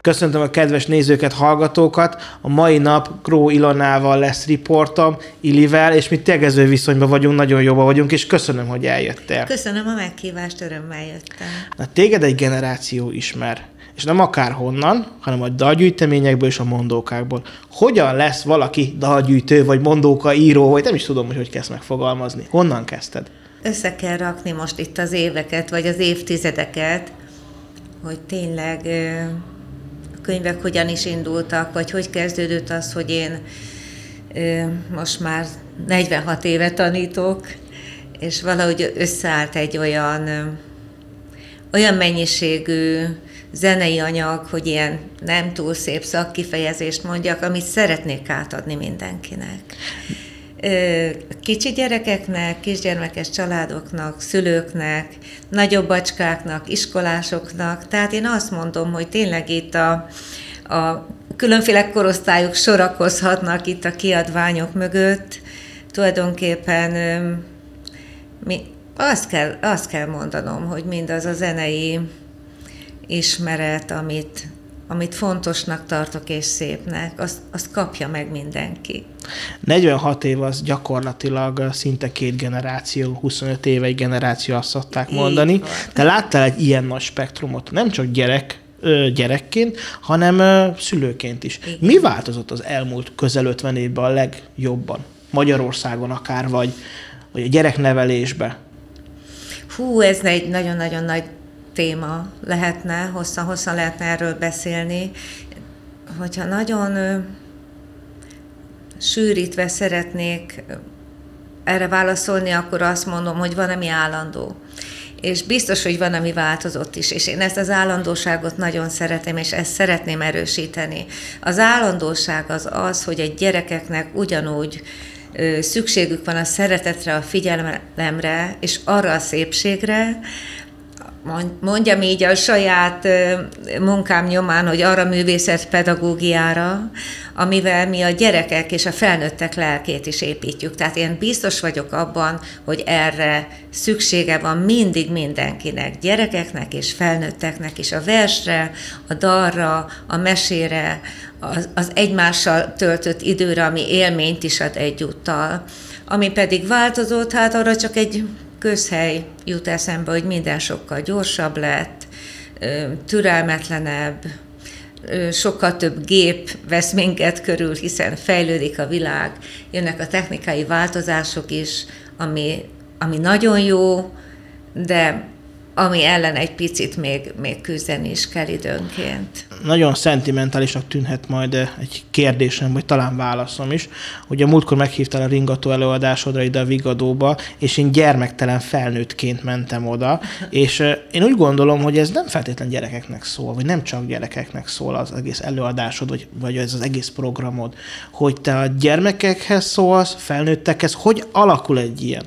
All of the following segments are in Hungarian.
Köszöntöm a kedves nézőket, hallgatókat. A mai nap Gró Ilonával lesz riportom, Ilivel, és mi tegező viszonyban vagyunk, nagyon jóban vagyunk, és köszönöm, hogy eljöttél. Köszönöm a meghívást, örömmel jöttem. Na, téged egy generáció ismer, és nem akárhonnan, hanem a dalgyűjteményekből és a mondókákból. Hogyan lesz valaki dalgyűjtő, vagy mondóka író, vagy nem is tudom, hogy kezd megfogalmazni. Honnan kezdted? Össze kell rakni most itt az éveket, vagy az évtizedeket, hogy tényleg a könyvek hogyan is indultak, vagy hogy kezdődött az, hogy én most már 46 éve tanítok, és valahogy összeállt egy olyan mennyiségű zenei anyag, hogy ilyen nem túl szép szakkifejezést mondjak, amit szeretnék átadni mindenkinek. Kicsi gyerekeknek, kisgyermekes családoknak, szülőknek, nagyobb bacskáknak, iskolásoknak. Tehát én azt mondom, hogy tényleg itt a különféle korosztályok sorakozhatnak itt a kiadványok mögött. Tulajdonképpen azt kell mondanom, hogy mindaz a zenei ismeret, amit fontosnak tartok és szépnek, azt kapja meg mindenki. 46 év az gyakorlatilag szinte 2 generáció, 25 éve egy generáció, azt szokták mondani. Te láttál egy ilyen nagy spektrumot, nem csak gyerekként, hanem szülőként is. Igen. Mi változott az elmúlt közel 50 évben a legjobban? Magyarországon akár, vagy a gyereknevelésben? Ez egy nagyon-nagyon nagy téma lehetne, hosszan lehetne erről beszélni. Hogyha nagyon sűrítve szeretnék erre válaszolni, akkor azt mondom, hogy van, ami állandó. És biztos, hogy van, ami változott is, és én ezt az állandóságot nagyon szeretem, és ezt szeretném erősíteni. Az állandóság az, hogy egy gyerekeknek ugyanúgy szükségük van a szeretetre, a figyelemre, és arra a szépségre, mondjam így a saját munkám nyomán, hogy arra művészetpedagógiára, amivel mi a gyerekek és a felnőttek lelkét is építjük. Tehát én biztos vagyok abban, hogy erre szüksége van mindig mindenkinek, gyerekeknek és felnőtteknek is, a versre, a dalra, a mesére, az egymással töltött időre, ami élményt is ad egyúttal. Ami pedig változott, hát arra csak egy közhely jut eszembe, hogy minden sokkal gyorsabb lett, türelmetlenebb, sokkal több gép vesz minket körül, hiszen fejlődik a világ, jönnek a technikai változások is, ami nagyon jó, de ami ellen egy picit még küzdeni is kell időnként. Nagyon szentimentálisnak tűnhet majd egy kérdésem, vagy talán válaszom is. Ugye múltkor meghívtál a ringató előadásodra ide a Vigadóba, és én gyermektelen felnőttként mentem oda, és én úgy gondolom, hogy ez nem feltétlen gyerekeknek szól, vagy nem csak gyerekeknek szól az egész előadásod, vagy ez az egész programod, hogy te a gyermekekhez szólsz, felnőttekhez, hogy alakul egy ilyen?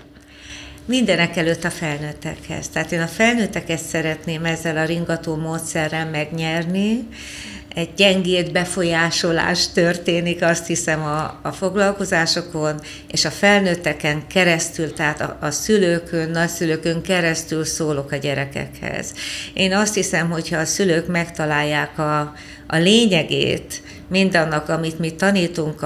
Mindenek előtt a felnőttekhez. Tehát én a felnőtteket szeretném ezzel a ringató módszerrel megnyerni. Egy gyengéd befolyásolás történik, azt hiszem, a foglalkozásokon, és a felnőtteken keresztül, tehát a szülőkön, nagyszülőkön keresztül szólok a gyerekekhez. Én azt hiszem, hogyha a szülők megtalálják a lényegét mindannak, amit mi tanítunk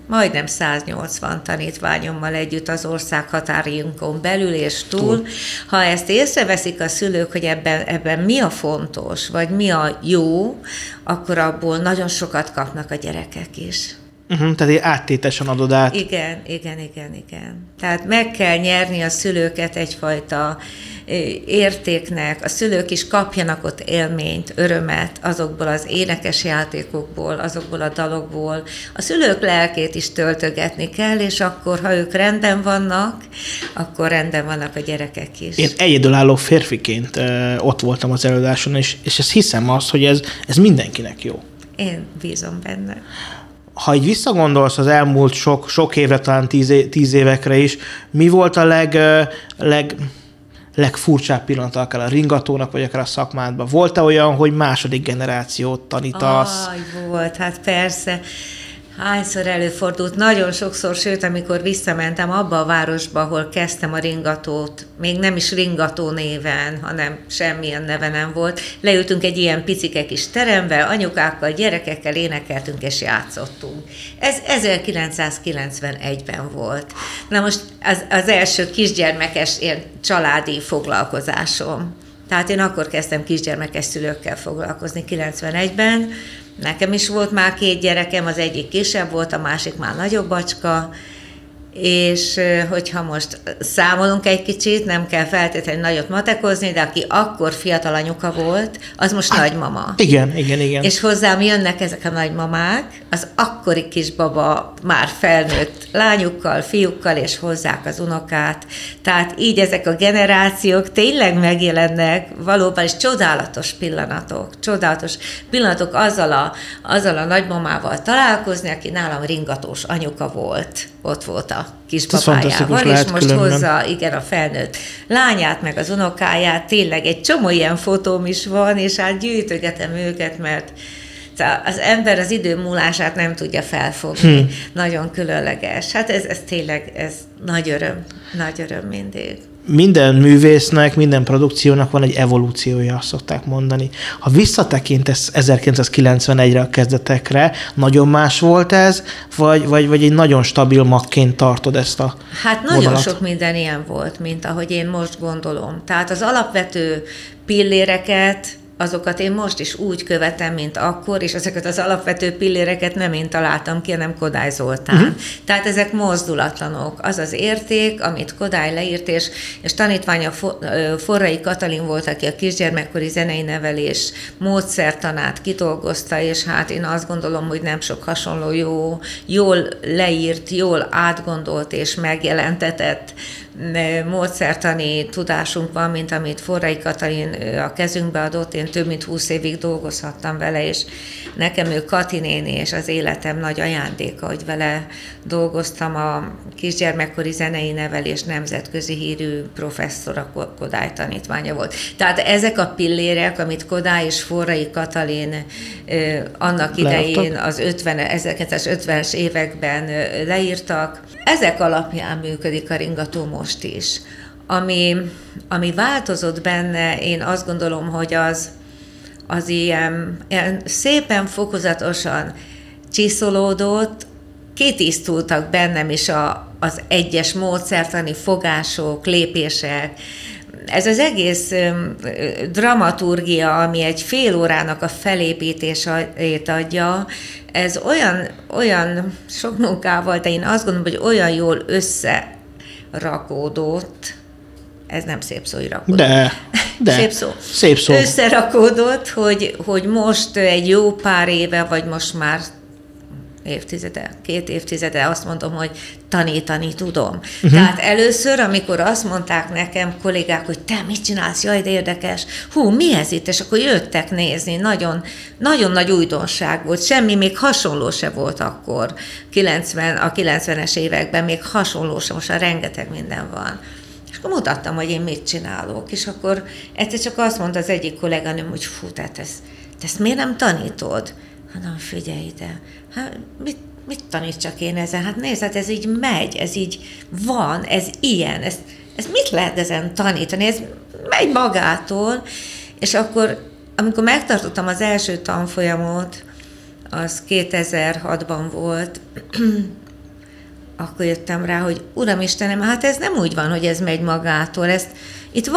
majdnem 180 tanítványommal együtt az ország határinkon belül és túl. Ha ezt észreveszik a szülők, hogy ebben mi a fontos, vagy mi a jó, akkor abból nagyon sokat kapnak a gyerekek is. Tehát áttétesen adod át. Igen. Tehát meg kell nyerni a szülőket egyfajta értéknek, a szülők is kapjanak ott élményt, örömet azokból az énekes játékokból, azokból a dalokból. A szülők lelkét is töltögetni kell, és akkor, ha ők rendben vannak, akkor rendben vannak a gyerekek is. Én egyedülálló férfiként ott voltam az előadáson, és ezt hiszem azt, hogy ez mindenkinek jó. Én bízom benne. Ha így visszagondolsz az elmúlt sok évre, talán 10 évekre is, mi volt a legfurcsább pillanata akár a ringatónak, vagy akár a szakmádban? Volt-e olyan, hogy második generációt tanítasz? Volt, hát persze. Hányszor előfordult, nagyon sokszor, sőt, amikor visszamentem abba a városba, ahol kezdtem a ringatót, még nem is ringató néven, hanem semmilyen neve nem volt, leültünk egy ilyen picike kis terembe, anyukákkal, gyerekekkel énekeltünk és játszottunk. Ez 1991-ben volt. Na most az első kisgyermekes ilyen családi foglalkozásom. Tehát én akkor kezdtem kisgyermekes szülőkkel foglalkozni 91-ben. Nekem is volt már 2 gyerekem, az egyik kisebb volt, a másik már nagyobb bacska, és hogyha most számolunk egy kicsit, nem kell feltétlenül nagyot matekozni, de aki akkor fiatal anyuka volt, az most nagymama. Igen. És hozzám jönnek ezek a nagymamák, az akkori kisbaba már felnőtt lányukkal, fiúkkal, és hozzák az unokát. Tehát így ezek a generációk tényleg megjelennek, valóban is csodálatos pillanatok azzal a nagymamával találkozni, aki nálam ringatós anyuka volt. Ott volt a kisbabájával, és most hozza, igen, a felnőtt lányát, meg az unokáját, tényleg egy csomó ilyen fotóm is van, és hát gyűjtögetem őket, mert az ember az idő múlását nem tudja felfogni. Nagyon különleges. Hát ez tényleg, ez nagy öröm mindig. Minden művésznek, minden produkciónak van egy evolúciója, azt szokták mondani. Ha visszatekintesz 1991-re a kezdetekre, nagyon más volt ez, vagy egy nagyon stabil magként tartod ezt a Hát nagyon vonalat? sok minden ilyen volt, mint ahogy én most gondolom. Tehát az alapvető pilléreket, azokat én most is úgy követem, mint akkor, és ezeket az alapvető pilléreket nem én találtam ki, hanem Kodály Zoltán. Tehát ezek mozdulatlanok. Az az érték, amit Kodály leírt, és tanítványa Forrai Katalin volt, aki a kisgyermekkori zenei nevelés módszertanát kidolgozta, és hát én azt gondolom, hogy nem sok hasonló jól leírt, jól átgondolt és megjelentetett módszertani tudásunk van, mint amit Forrai Katalin a kezünkbe adott. Én több mint 20 évig dolgozhattam vele, és nekem ő Kati néni, és az életem nagy ajándéka, hogy vele dolgoztam. A kisgyermekkori zenei nevelés nemzetközi hírű professzora, Kodály tanítványa volt. Tehát ezek a pillérek, amit Kodály és Forrai Katalin annak idején az 1950-es években leírtak, ezek alapján működik a ringató most is. Ami változott benne, én azt gondolom, hogy az ilyen szépen fokozatosan csiszolódott, kitisztultak bennem is az egyes módszertani fogások, lépések. Ez az egész dramaturgia, ami egy fél órának a felépítését adja, ez olyan sok munkával, de én azt gondolom, hogy olyan jól összerakódott, ez nem szép szó, hogy rakódott. De. Szép szó. Összerakódott, hogy most egy jó pár éve, vagy most már 2 évtizede azt mondom, hogy tanítani tudom. Tehát először, amikor azt mondták nekem kollégák, hogy te mit csinálsz, jaj, de érdekes, mi ez itt? És akkor jöttek nézni, nagyon, nagyon nagy újdonság volt, semmi még hasonló se volt akkor, a 90-es években még hasonló se, most már rengeteg minden van. És akkor mutattam, hogy én mit csinálok, és akkor egyszer csak azt mondta az egyik kolléganőm, hogy tehát te ezt miért nem tanítod? Na, figyelj ide, hát mit tanítsak én ezen? Hát nézd, hát ez így megy, ez így van, ez ilyen, ez mit lehet ezen tanítani? Ez megy magától, és akkor, amikor megtartottam az első tanfolyamot, az 2006-ban volt, akkor jöttem rá, hogy Uram-Istenem, hát ez nem úgy van, hogy ez megy magától, itt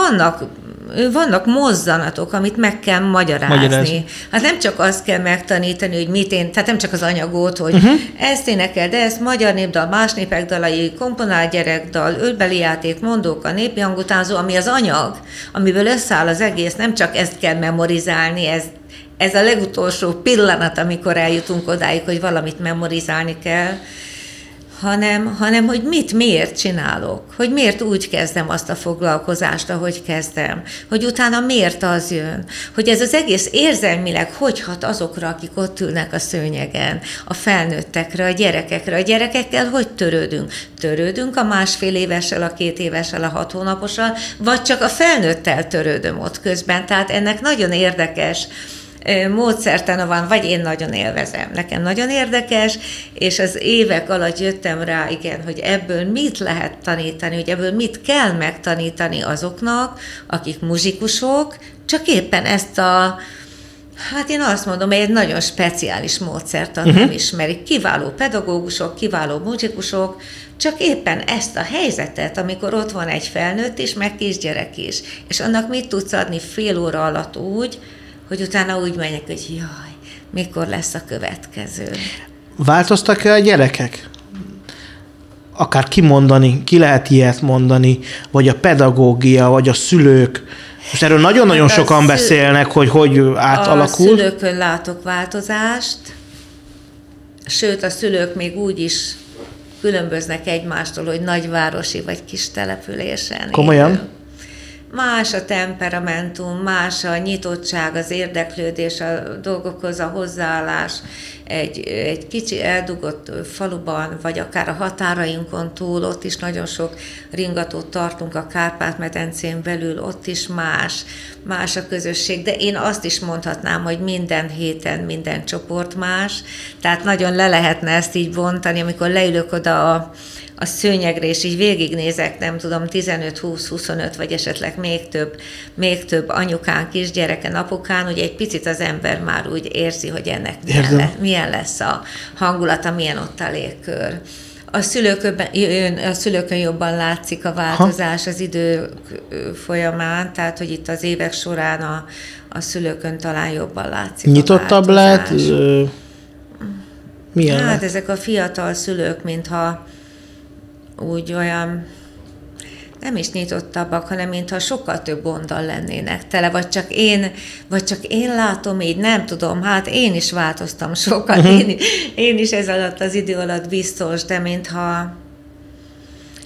vannak mozzanatok, amit meg kell magyarázni. Hát nem csak azt kell megtanítani, hogy tehát nem csak az anyagot, hogy ezt énekel, de ezt magyar népdal, más népek dalai, komponált gyerekdal, ölbeli játék, mondóka, népi hangutánzó, ami az anyag, amiből összeáll az egész, nem csak ezt kell memorizálni, ez a legutolsó pillanat, amikor eljutunk odáig, hogy valamit memorizálni kell, hanem hogy miért csinálok, hogy miért úgy kezdem azt a foglalkozást, ahogy kezdem, hogy utána miért az jön, hogy ez az egész érzelmileg hogy hat azokra, akik ott ülnek a szőnyegen, a felnőttekre, a gyerekekkel hogy törődünk? Törődünk a 1,5 évessel, a 2 évessel, a 6 hónapossal, vagy csak a felnőttel törődöm ott közben, tehát ennek nagyon érdekes módszertana van, vagy én nagyon élvezem. Nekem nagyon érdekes, és az évek alatt jöttem rá, igen, hogy ebből mit lehet tanítani, hogy ebből mit kell megtanítani azoknak, akik muzsikusok, csak éppen ezt a, hát én azt mondom, egy nagyon speciális módszertant nem ismerik. Kiváló pedagógusok, kiváló muzsikusok, csak éppen ezt a helyzetet, amikor ott van egy felnőtt is, meg kisgyerek is, és annak mit tudsz adni fél óra alatt úgy, hogy utána úgy menjek, hogy jaj, mikor lesz a következő. Változtak-e a gyerekek? Akár kimondani, ki lehet ilyet mondani, vagy a pedagógia, vagy a szülők. Most erről nagyon-nagyon sokan beszélnek, hogy átalakul. A szülőkön látok változást, sőt a szülők még úgy is különböznek egymástól, hogy nagyvárosi vagy kis településen. Komolyan? Más a temperamentum, más a nyitottság, az érdeklődés a dolgokhoz, a hozzáállás. Egy kicsi eldugott faluban, vagy akár a határainkon túl, ott is nagyon sok ringatót tartunk a Kárpát-medencén belül, ott is más a közösség, de én azt is mondhatnám, hogy minden héten minden csoport más, tehát nagyon le lehetne ezt így bontani, amikor leülök oda a szőnyegre, és így végignézek, nem tudom, 15-20-25, vagy esetleg még több anyukán, kisgyereken, apukán, hogy egy picit az ember már úgy érzi, hogy ennek milyen lesz a hangulata, milyen ott a légkör. A szülőkön jobban látszik a változás az idő folyamán, tehát hogy itt az évek során a szülőkön talán jobban látszik. Nyitottabb lett? Milyen hát ezek a fiatal szülők, mintha úgy olyan, nem is nyitottabbak, hanem mintha sokkal több gonddal lennének tele, vagy csak én látom így, nem tudom, hát én is változtam sokat, én is ez alatt az idő alatt biztos, de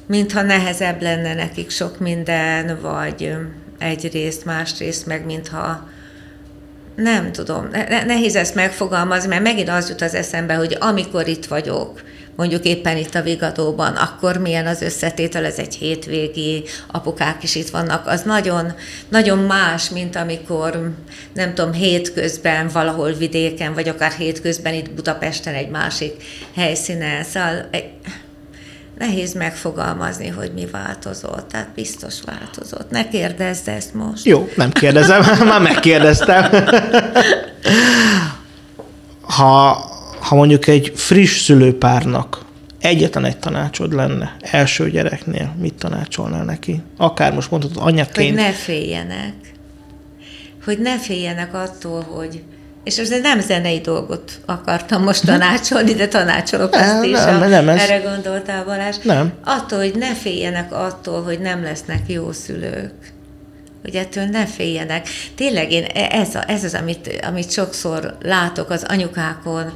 mintha nehezebb lenne nekik sok minden, vagy egyrészt, másrészt, meg mintha nem tudom, nehéz ezt megfogalmazni, mert megint az jut az eszembe, hogy amikor itt vagyok, mondjuk éppen itt a Vigadóban, akkor milyen az összetétel, ez egy hétvégi, apukák is itt vannak, az nagyon, nagyon más, mint amikor, nem tudom, hétközben valahol vidéken, vagy akár hétközben itt Budapesten egy másik helyszínen. Szóval nehéz megfogalmazni, hogy mi változott. Tehát biztos változott. Ne kérdezd ezt most. Jó, nem kérdezem, már megkérdeztem. Ha mondjuk egy friss szülőpárnak egyetlen egy tanácsod lenne első gyereknél, mit tanácsolnál neki? Akár most mondhatod anyaként. Hogy ne féljenek. Hogy ne féljenek attól, hogy... És ez nem zenei dolgot akartam most tanácsolni, de tanácsolok azt is. Erre gondoltál, Balázs? Nem. Attól, hogy ne féljenek attól, hogy nem lesznek jó szülők. Hogy ettől ne féljenek. Tényleg én ez az, amit sokszor látok az anyukákon,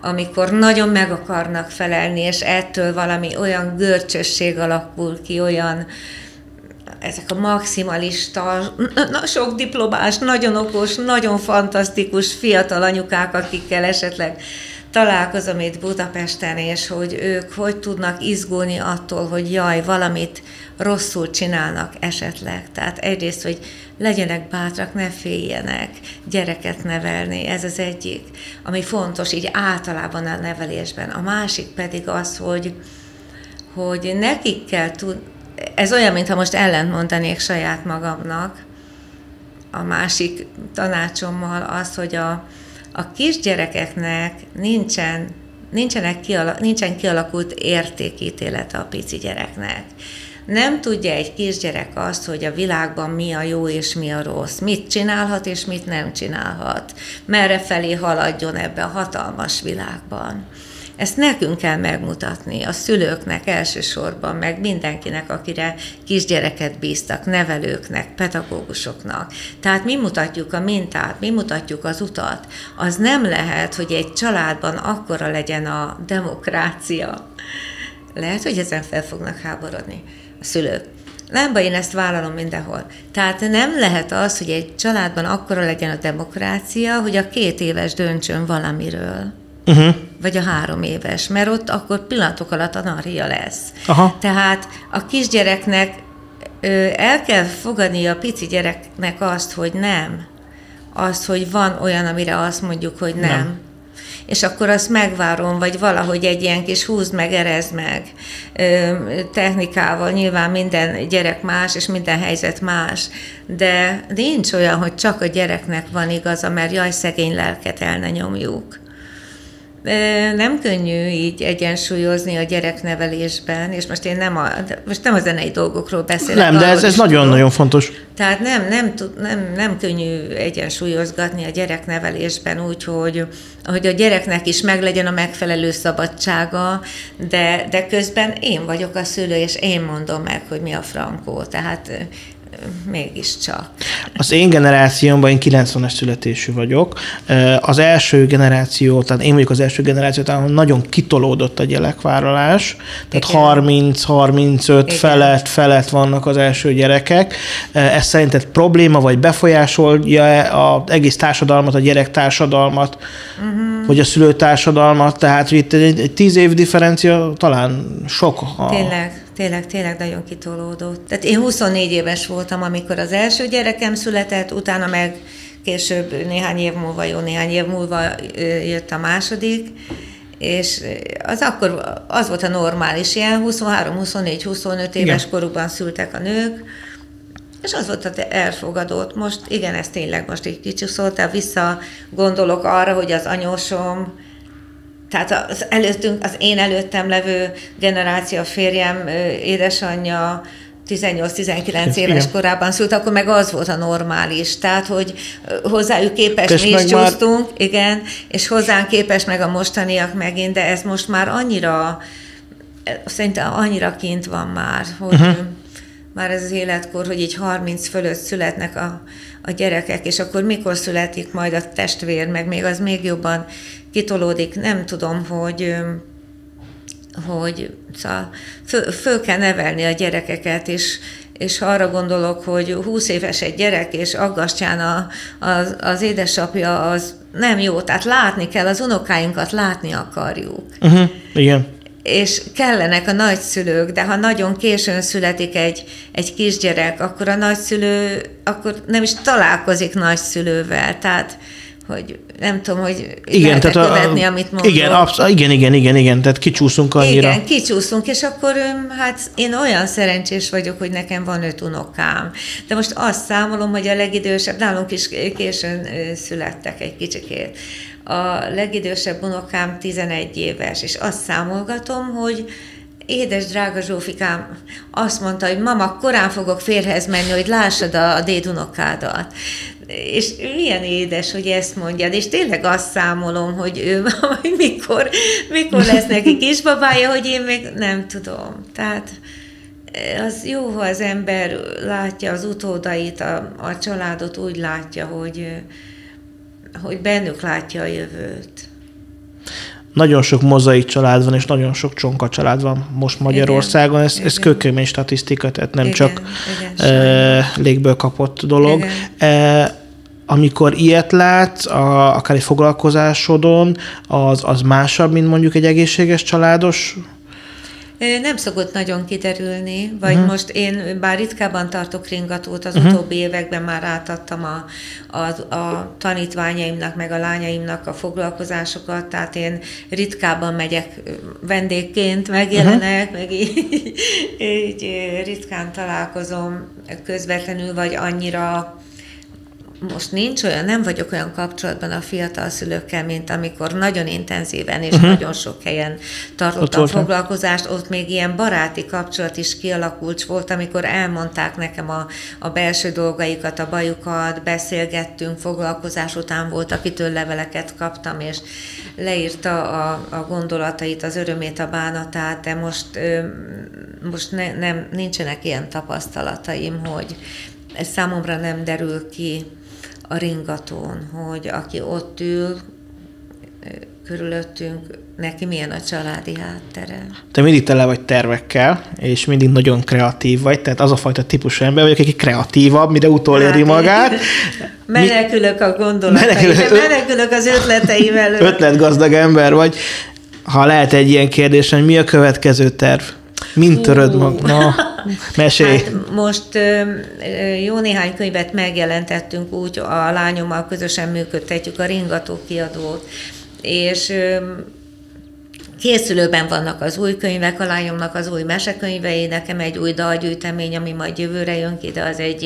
amikor nagyon meg akarnak felelni, és ettől valami olyan görcsösség alakul ki, olyan ezek a maximalista, sok diplomás, nagyon okos, nagyon fantasztikus fiatal anyukák, akikkel esetleg találkozom itt Budapesten, és hogy ők hogy tudnak izgulni attól, hogy jaj, valamit rosszul csinálnak esetleg. Tehát egyrészt, hogy legyenek bátrak, ne féljenek gyereket nevelni, ez az egyik, ami fontos így általában a nevelésben. A másik pedig az, hogy nekik kell tudni, ez olyan, mintha most ellent mondanék saját magamnak, a másik tanácsommal az, hogy a kisgyerekeknek nincsen kialakult értékítélete a pici gyereknek. Nem tudja egy kisgyerek azt, hogy a világban mi a jó és mi a rossz, mit csinálhat és mit nem csinálhat, merre felé haladjon ebbe a hatalmas világban. Ezt nekünk kell megmutatni, a szülőknek elsősorban, meg mindenkinek, akire kisgyereket bíztak, nevelőknek, pedagógusoknak. Tehát mi mutatjuk a mintát, mi mutatjuk az utat. Az nem lehet, hogy egy családban akkora legyen a demokrácia. Lehet, hogy ezen fel fognak háborodni a szülők. Nem baj, én ezt vállalom mindenhol. Tehát nem lehet az, hogy egy családban akkora legyen a demokrácia, hogy a 2 éves döntsön valamiről. Vagy a 3 éves, mert ott akkor pillanatok alatt anarchia lesz. Aha. Tehát a kisgyereknek el kell fogadni a pici gyereknek azt, hogy nem. az, hogy van olyan, amire azt mondjuk, hogy nem. És akkor azt megvárom, vagy valahogy egy ilyen kis húzd meg, erezd meg technikával. Nyilván minden gyerek más, és minden helyzet más, de nincs olyan, hogy csak a gyereknek van igaza, mert jaj, szegény lelket el ne nyomjuk. Nem könnyű így egyensúlyozni a gyereknevelésben, és most én nem a zenei dolgokról beszélek. Nem, de ez nagyon-nagyon fontos. Tehát nem könnyű egyensúlyozgatni a gyereknevelésben úgy, hogy a gyereknek is meglegyen a megfelelő szabadsága, de közben én vagyok a szülő, és én mondom meg, hogy mi a frankó. Tehát mégiscsak. Az én generációmban, én 90-es születésű vagyok. Az első generáció, tehát én vagyok az első generáció, ahol nagyon kitolódott a gyerekvállalás, tehát 30-35 felett vannak az első gyerekek. Ez szerinted probléma, vagy befolyásolja az egész társadalmat, a gyerektársadalmat, vagy a szülőtársadalmat? Tehát itt egy 10 év differencia talán sok. Tényleg nagyon kitolódott. Tehát én 24 éves voltam, amikor az első gyerekem született, utána meg később néhány év múlva jött a második, és az volt a normális, ilyen 23, 24, 25 éves korukban szültek a nők, és az volt az elfogadott. Most igen, ez tényleg most így kicsiszoltál, visszagondolok arra, hogy az anyósom, tehát az én előttem levő generáció, a férjem, édesanyja 18-19 éves korában szült, akkor meg az volt a normális. Tehát, hogy hozzájuk képest mi is csúsztunk, igen, és hozzánk képest meg a mostaniak megint, de ez most már szerintem annyira kint van már, hogy már ez az életkor, hogy így 30 fölött születnek a gyerekek, és akkor mikor születik majd a testvér, meg még az még jobban kitolódik. Nem tudom, hogy szóval föl kell nevelni a gyerekeket, és ha arra gondolok, hogy 20 éves egy gyerek, és aggasztján az édesapja, az nem jó. Tehát látni kell, az unokáinkat látni akarjuk. Igen. És kellenek a nagyszülők, de ha nagyon későn születik egy kisgyerek, akkor a nagyszülő akkor nem is találkozik nagyszülővel. Tehát, hogy nem tudom, hogy lehet követni, amit mondom. Igen, tehát kicsúszunk annyira. Igen, kicsúszunk, és akkor hát én olyan szerencsés vagyok, hogy nekem van 5 unokám. De most azt számolom, hogy a legidősebb, nálunk is későn születtek egy kicsikét. A legidősebb unokám 11 éves, és azt számolgatom, hogy édes, drága Zsófikám azt mondta, hogy mama, korán fogok férjhez menni, hogy lássad a dédunokádat. És milyen édes, hogy ezt mondjad, és tényleg azt számolom, hogy ő mikor lesz neki kisbabája, hogy én még nem tudom. Tehát az jó, ha az ember látja az utódait, a családot úgy látja, hogy bennük látja a jövőt. Nagyon sok mozaik család van, és nagyon sok csonka család van most Magyarországon. Ez kőkemény statisztika, tehát nem csak légből kapott dolog. Amikor ilyet látsz, akár egy foglalkozásodon, az másabb, mint mondjuk egy egészséges családos? Nem szokott nagyon kiderülni, vagy most én bár ritkában tartok ringatót, az utóbbi években már átadtam a tanítványaimnak, meg a lányaimnak a foglalkozásokat, tehát én ritkában megyek vendégként, megjelenek, meg így ritkán találkozom közvetlenül, vagy annyira. Most nincs olyan, nem vagyok olyan kapcsolatban a fiatal szülőkkel, mint amikor nagyon intenzíven és nagyon sok helyen tartottam foglalkozást, ott még ilyen baráti kapcsolat is kialakult volt, amikor elmondták nekem a belső dolgaikat, a bajukat, beszélgettünk, foglalkozás után volt, akitől leveleket kaptam, és leírta a gondolatait, az örömét, a bánatát, de most nincsenek ilyen tapasztalataim, hogy ez számomra nem derül ki a ringatón, hogy aki ott ül körülöttünk, neki milyen a családi háttere. Te mindig tele vagy tervekkel, és mindig nagyon kreatív vagy, tehát az a fajta típusú ember vagyok, aki kreatívabb, mire utoléri magát. Menekülök a gondolataim, menekülök az ötleteim előtt. Ötletgazdag ember vagy. Ha lehet egy ilyen kérdés, hogy mi a következő terv? Mint töröd magad? Mesélj! Hát most jó néhány könyvet megjelentettünk úgy, a lányommal közösen működtetjük a Ringató kiadót, és készülőben vannak az új könyvek, a lányomnak az új mesekönyvei, nekem egy új dalgyűjtemény, ami majd jövőre jön ki, de az egy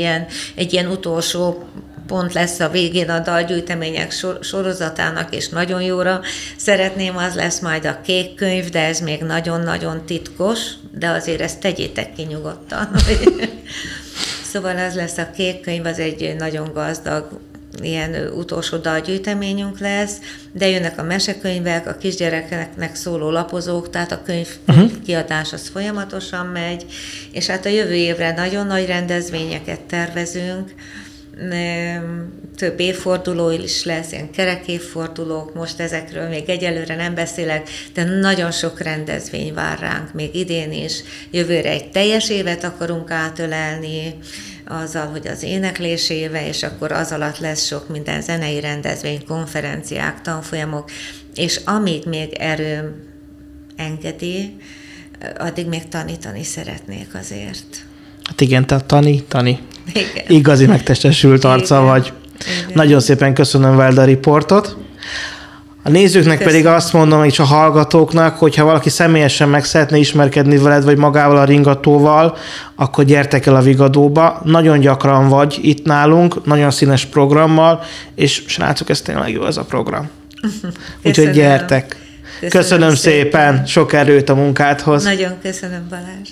ilyen utolsó pont lesz a végén a dalgyűjtemények sorozatának, és nagyon jóra szeretném, az lesz majd a kék könyv, de ez még nagyon-nagyon titkos, de azért ezt tegyétek ki nyugodtan. Szóval az lesz a kék könyv, az egy nagyon gazdag, ilyen utolsó dalgyűjteményünk lesz, de jönnek a mesekönyvek, a kisgyerekeknek szóló lapozók, tehát a könyv kiadás az folyamatosan megy, és hát a jövő évre nagyon nagy rendezvényeket tervezünk, több évforduló is lesz, ilyen kerek évfordulók, most ezekről még egyelőre nem beszélek, de nagyon sok rendezvény vár ránk, még idén is. Jövőre egy teljes évet akarunk átölelni, azzal, hogy az éneklés éve, és akkor az alatt lesz sok minden zenei rendezvény, konferenciák, tanfolyamok, és amíg még erőm engedi, addig még tanítani szeretnék azért. Hát igen, te Tani. Igen. Igazi megtestesült arca vagy. Igen. Nagyon szépen köszönöm, Velda, a riportot. A nézőknek pedig azt mondom, és a hallgatóknak, hogyha valaki személyesen meg szeretne ismerkedni veled, vagy magával a Ringatóval, akkor gyertek el a Vigadóba. Nagyon gyakran vagy itt nálunk, nagyon színes programmal, és srácok, ez tényleg jó ez a program. Úgyhogy gyertek. Köszönöm szépen, sok erőt a munkádhoz. Nagyon köszönöm, Balázs.